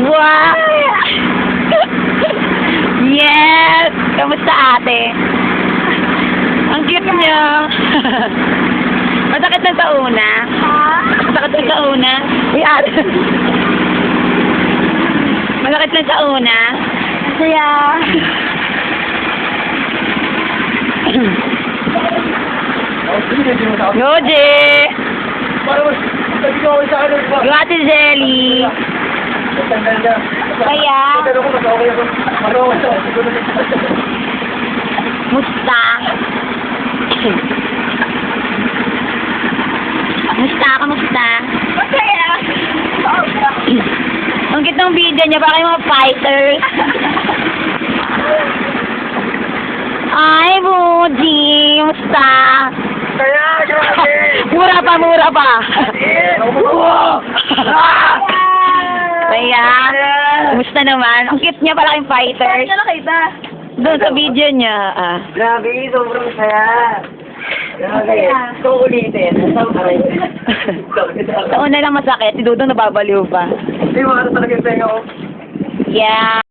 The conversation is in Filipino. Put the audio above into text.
Wow! Yes! Kamusta ate? Ang cute niya. Masakit na sa una? Masakit na sa una? Uy, ate. Masakit na sa una? Kaya, Yoje! Yung ate Zelly. kaya, Musta? Musta? Kamusta? masaya. Ang cute ng video niya, parang yung mga fighters. Ay, Buji! Musta? Kaya, grabe. Mura pa, mura pa! Kaya, kumusta naman? Ang cute niya pala yung fighters. Saan nakita? Doon sa video niya. Grabe, sobrang saya. Grabe. Kung ulitin, nasaan ka rin? Sa una lang masakit, si Dudong nababaliw pa. Hindi, mga talaga yung tenga ko. Yeah.